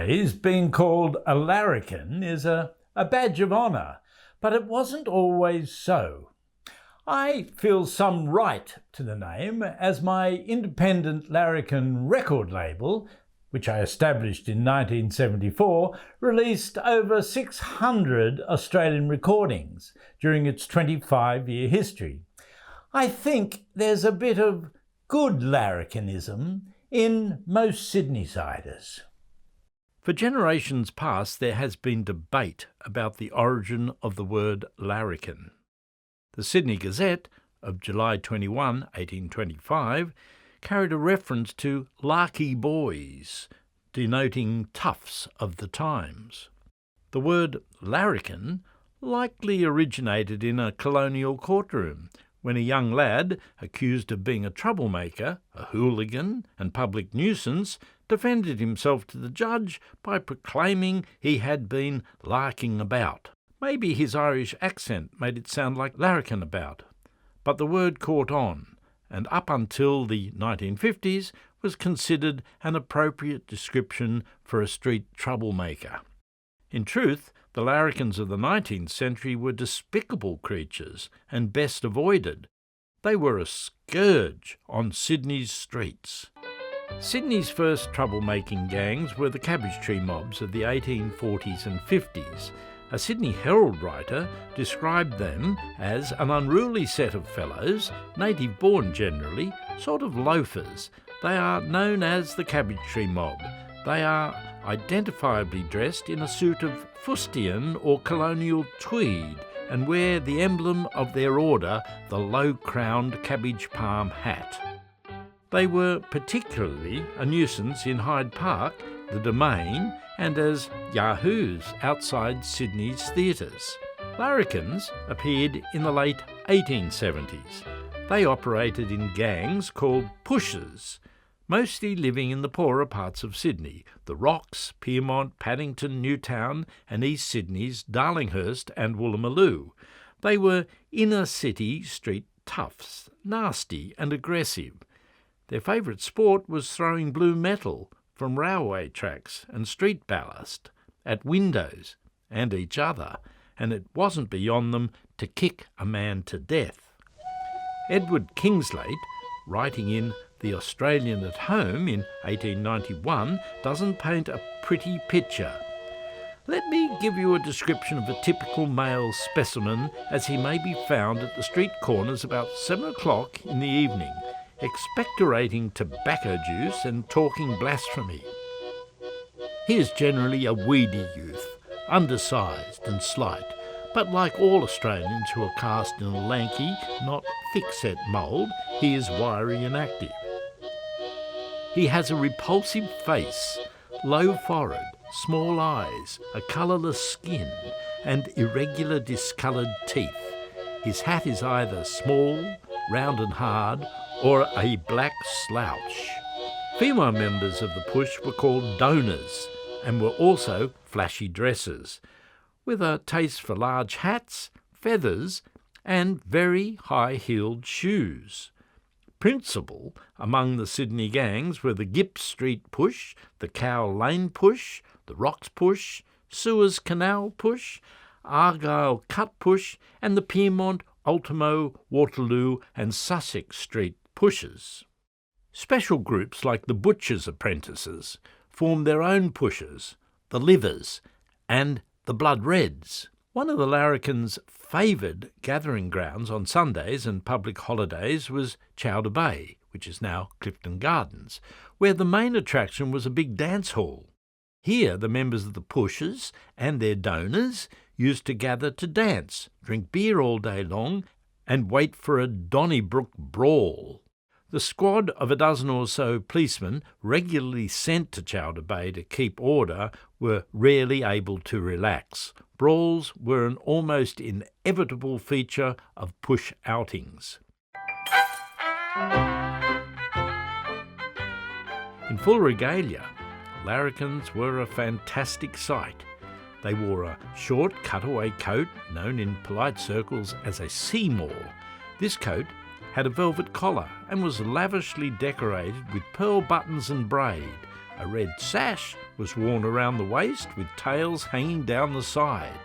days, being called a larrikin is a badge of honour, but it wasn't always so. I feel some right to the name, as my independent larrikin record label, which I established in 1974, released over 600 Australian recordings during its 25-year history. I think there's a bit of good larrikinism in most Sydneysiders. For generations past, there has been debate about the origin of the word larrikin. The Sydney Gazette of July 21, 1825, carried a reference to larky boys, denoting toughs of the times. The word larrikin likely originated in a colonial courtroom, when a young lad, accused of being a troublemaker, a hooligan and public nuisance, defended himself to the judge by proclaiming he had been larking about. Maybe his Irish accent made it sound like larrikin about, but the word caught on, and up until the 1950s was considered an appropriate description for a street troublemaker. In truth, the larrikins of the 19th century were despicable creatures and best avoided. They were a scourge on Sydney's streets. Sydney's first troublemaking gangs were the cabbage tree mobs of the 1840s and 50s. A Sydney Herald writer described them as an unruly set of fellows, native-born generally, sort of loafers. They are known as the cabbage tree mob. They are identifiably dressed in a suit of fustian or colonial tweed and wear the emblem of their order, the low-crowned cabbage palm hat. They were particularly a nuisance in Hyde Park, the Domain, and as yahoos outside Sydney's theatres. Larrikins appeared in the late 1870s. They operated in gangs called pushers, mostly living in the poorer parts of Sydney, the Rocks, Pyrmont, Paddington, Newtown, and East Sydney's Darlinghurst and Woolloomooloo. They were inner-city street toughs, nasty and aggressive. Their favourite sport was throwing blue metal from railway tracks and street ballast at windows and each other, and it wasn't beyond them to kick a man to death. Edward Kingslate, writing in The Australian at Home in 1891, doesn't paint a pretty picture. Let me give you a description of a typical male specimen as he may be found at the street corners about 7 o'clock in the evening, expectorating tobacco juice and talking blasphemy. He is generally a weedy youth, undersized and slight, but like all Australians who are cast in a lanky, not thick-set mould, he is wiry and active. He has a repulsive face, low forehead, small eyes, a colourless skin, and irregular discoloured teeth. His hat is either small, round and hard, or a black slouch. Female members of the push were called donors and were also flashy dressers, with a taste for large hats, feathers, and very high-heeled shoes. Principal among the Sydney gangs were the Gipp Street Push, the Cow Lane Push, the Rocks Push, Suez Canal Push, Argyle Cut Push, and the Pyrmont, Ultimo, Waterloo and Sussex Street Pushers. Special groups like the Butchers' Apprentices formed their own pushers, the Livers and the Blood Reds. One of the larrikins' favoured gathering grounds on Sundays and public holidays was Chowder Bay, which is now Clifton Gardens, where the main attraction was a big dance hall. Here the members of the pushers and their donors used to gather to dance, drink beer all day long, and wait for a Donnybrook brawl. The squad of a dozen or so policemen regularly sent to Chowder Bay to keep order were rarely able to relax. Brawls were an almost inevitable feature of push outings. In full regalia, larrikins were a fantastic sight. They wore a short cutaway coat known in polite circles as a Seymour. This coat had a velvet collar and was lavishly decorated with pearl buttons and braid, a red sash was worn around the waist with tails hanging down the side.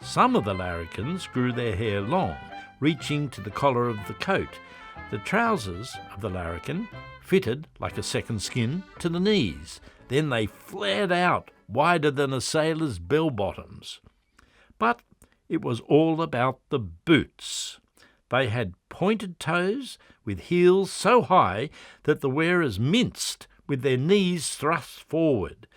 Some of the larrikins grew their hair long, reaching to the collar of the coat. The trousers of the larrikin fitted like a second skin to the knees. Then they flared out wider than a sailor's bell-bottoms. But it was all about the boots. They had pointed toes with heels so high that the wearers minced with their knees thrust forward.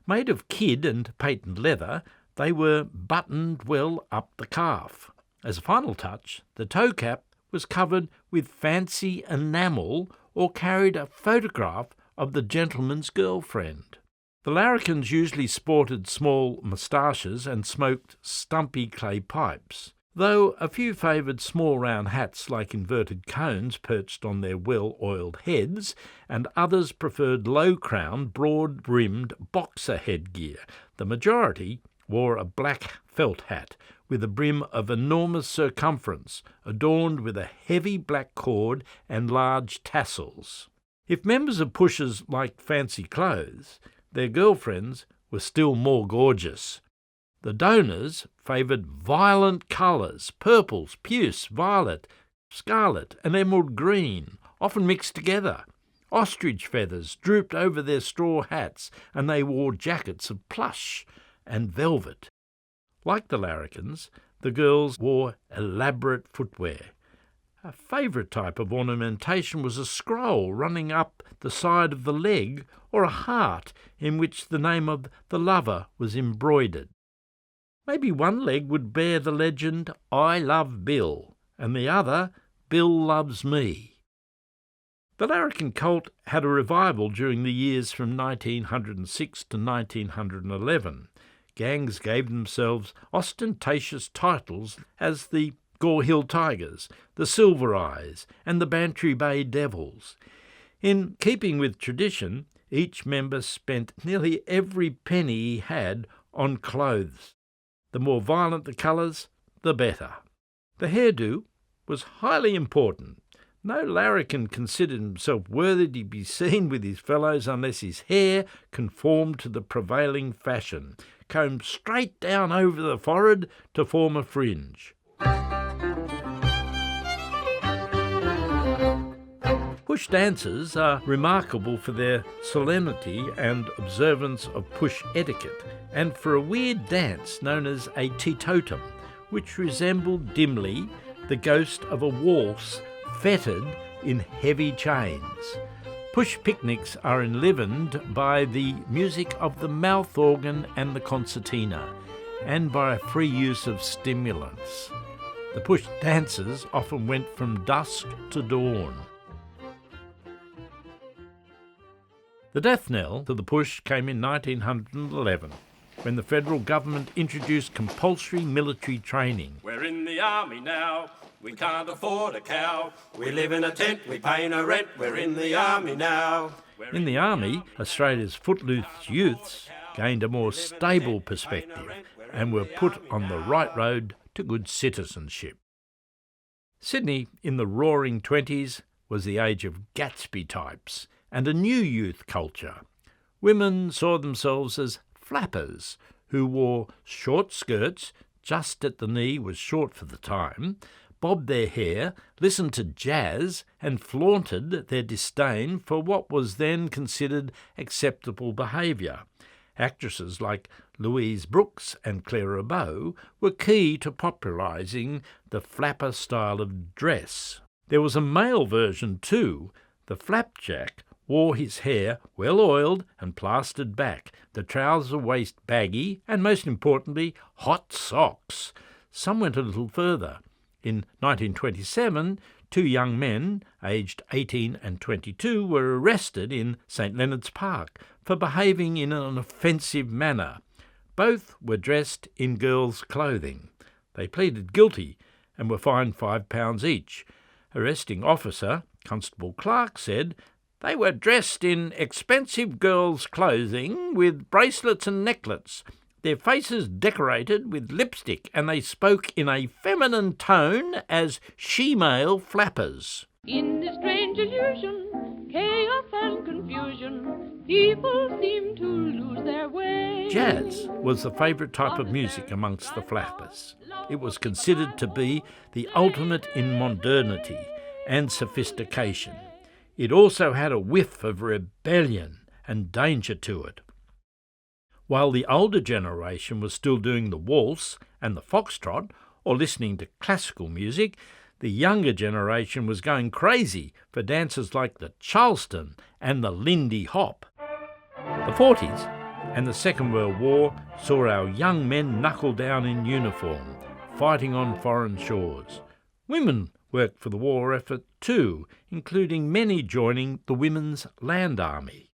Made of kid and patent leather, they were buttoned well up the calf. As a final touch, the toe cap was covered with fancy enamel or carried a photograph of the gentleman's girlfriend. The larrikins usually sported small moustaches and smoked stumpy clay pipes, though a few favoured small round hats like inverted cones perched on their well-oiled heads, and others preferred low-crowned, broad-brimmed boxer headgear. The majority wore a black felt hat with a brim of enormous circumference, adorned with a heavy black cord and large tassels. If members of pushers liked fancy clothes, their girlfriends were still more gorgeous. The donors favoured violent colours: purples, puce, violet, scarlet and emerald green, often mixed together. Ostrich feathers drooped over their straw hats, and they wore jackets of plush and velvet. Like the larrikins, the girls wore elaborate footwear. A favourite type of ornamentation was a scroll running up the side of the leg, or a heart in which the name of the lover was embroidered. Maybe one leg would bear the legend, "I love Bill," and the other, "Bill loves me." The larrikin cult had a revival during the years from 1906 to 1911. Gangs gave themselves ostentatious titles as the Gore Hill Tigers, the Silver Eyes, and the Bantry Bay Devils. In keeping with tradition, each member spent nearly every penny he had on clothes. The more violent the colours, the better. The hairdo was highly important. No larrikin considered himself worthy to be seen with his fellows unless his hair conformed to the prevailing fashion, combed straight down over the forehead to form a fringe. Push dancers are remarkable for their solemnity and observance of push etiquette, and for a weird dance known as a teetotum, which resembled dimly the ghost of a waltz fettered in heavy chains. Push picnics are enlivened by the music of the mouth organ and the concertina, and by a free use of stimulants. The push dances often went from dusk to dawn. The death knell to the push came in 1911, when the federal government introduced compulsory military training. We're in the army now, we can't afford a cow. We live in a tent, we pay no rent, we're in the army now. In the army, Australia's footloose youths gained a more stable perspective and were put on the right road to good citizenship. Sydney in the roaring 20s was the age of Gatsby types and a new youth culture. Women saw themselves as flappers who wore short skirts, just at the knee was short for the time, bobbed their hair, listened to jazz and flaunted their disdain for what was then considered acceptable behaviour. Actresses like Louise Brooks and Clara Bow were key to popularising the flapper style of dress. There was a male version too. The flapjack wore his hair well oiled and plastered back, the trouser waist baggy, and most importantly, hot socks. Some went a little further. In 1927, two young men, aged 18 and 22, were arrested in St Leonard's Park for behaving in an offensive manner. Both were dressed in girls' clothing. They pleaded guilty and were fined £5 each. Arresting officer, Constable Clark, said they were dressed in expensive girls' clothing with bracelets and necklets, their faces decorated with lipstick, and they spoke in a feminine tone as she-male flappers. In this strange illusion, chaos and confusion, People seem to lose their way. Jazz was the favourite type of music amongst the flappers. It was considered to be the ultimate in modernity and sophistication. It also had a whiff of rebellion and danger to it. While the older generation was still doing the waltz and the foxtrot or listening to classical music, the younger generation was going crazy for dances like the Charleston and the Lindy Hop. The 40s and the Second World War saw our young men knuckle down in uniform, fighting on foreign shores. Women worked for the war effort too, including many joining the Women's Land Army.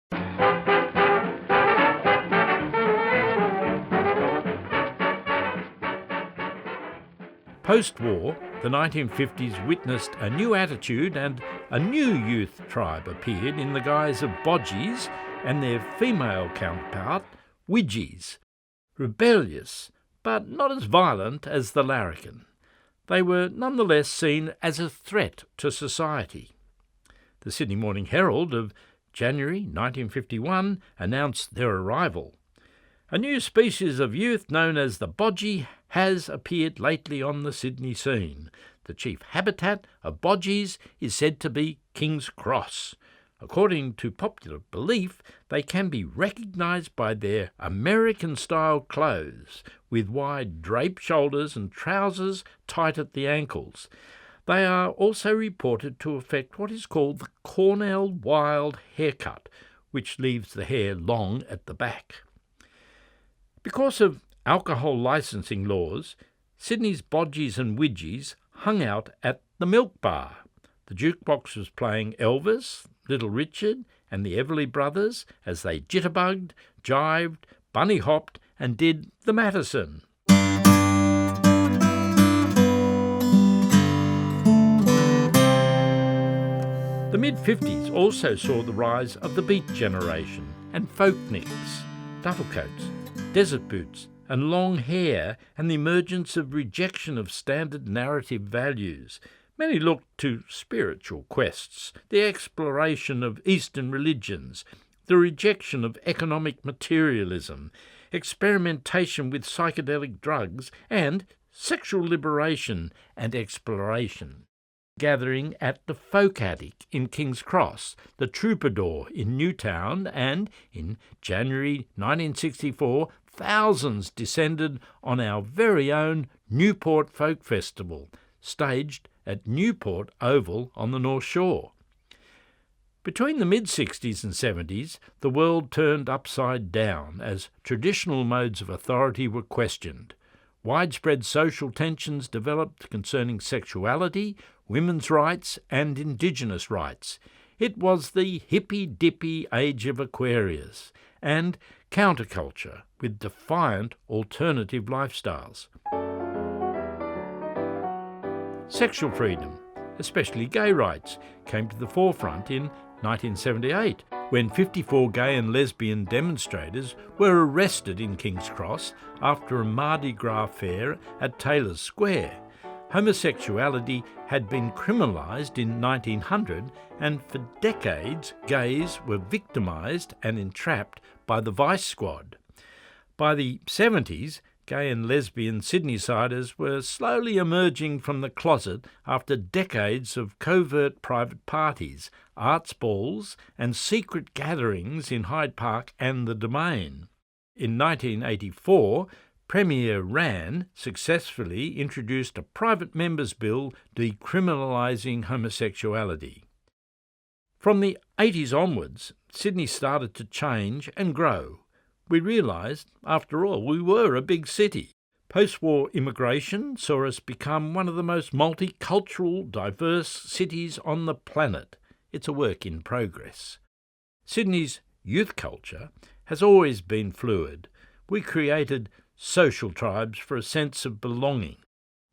Post-war, the 1950s witnessed a new attitude, and a new youth tribe appeared in the guise of bodgies and their female counterpart, widgies. Rebellious, but not as violent as the larrikin. They were nonetheless seen as a threat to society. The Sydney Morning Herald of January 1951 announced their arrival. A new species of youth known as the bodgie has appeared lately on the Sydney scene. The chief habitat of bodgies is said to be King's Cross. According to popular belief, they can be recognised by their American-style clothes, with wide draped shoulders and trousers tight at the ankles. They are also reported to affect what is called the Cornell Wild haircut, which leaves the hair long at the back. Because of alcohol licensing laws, Sydney's bodgies and widgies hung out at the Milk Bar. The jukebox was playing Elvis, Little Richard and the Everly Brothers as they jitterbugged, jived, bunny-hopped and did the Matterson. The mid-50s also saw the rise of the beat generation and folkniks, duffel coats, desert boots and long hair, and the emergence of rejection of standard narrative values. Many looked to spiritual quests, the exploration of Eastern religions, the rejection of economic materialism, experimentation with psychedelic drugs, and sexual liberation and exploration. Gathering at the Folk Attic in King's Cross, the Troubadour in Newtown, and in January 1964, thousands descended on our very own Newport Folk Festival, staged at Newport Oval on the North Shore. Between the mid-60s and 70s, the world turned upside down as traditional modes of authority were questioned. Widespread social tensions developed concerning sexuality, women's rights and Indigenous rights. It was the hippy-dippy age of Aquarius and counterculture with defiant alternative lifestyles. Sexual freedom, especially gay rights, came to the forefront in 1978 when 54 gay and lesbian demonstrators were arrested in King's Cross after a Mardi Gras fair at Taylor's Square. Homosexuality had been criminalised in 1900, and for decades gays were victimised and entrapped by the Vice Squad. By the 70s, gay and lesbian Sydneysiders were slowly emerging from the closet after decades of covert private parties, arts balls and secret gatherings in Hyde Park and the Domain. In 1984, Premier Rann successfully introduced a private members' bill decriminalising homosexuality. From the 80s onwards, Sydney started to change and grow. We realised, after all, we were a big city. Post-war immigration saw us become one of the most multicultural, diverse cities on the planet. It's a work in progress. Sydney's youth culture has always been fluid. We created social tribes for a sense of belonging,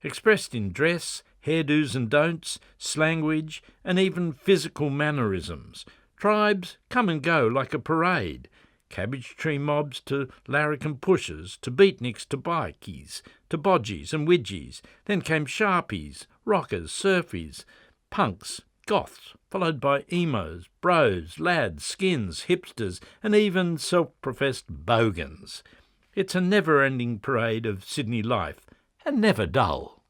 expressed in dress, hairdos and don'ts, slanguage, and even physical mannerisms. Tribes come and go like a parade. Cabbage tree mobs to larrikin pushers, to beatniks to bikies, to bodgies and widgies. Then came sharpies, rockers, surfies, punks, Goths, followed by emos, bros, lads, skins, hipsters, and even self-professed bogans. It's a never-ending parade of Sydney life, and never dull.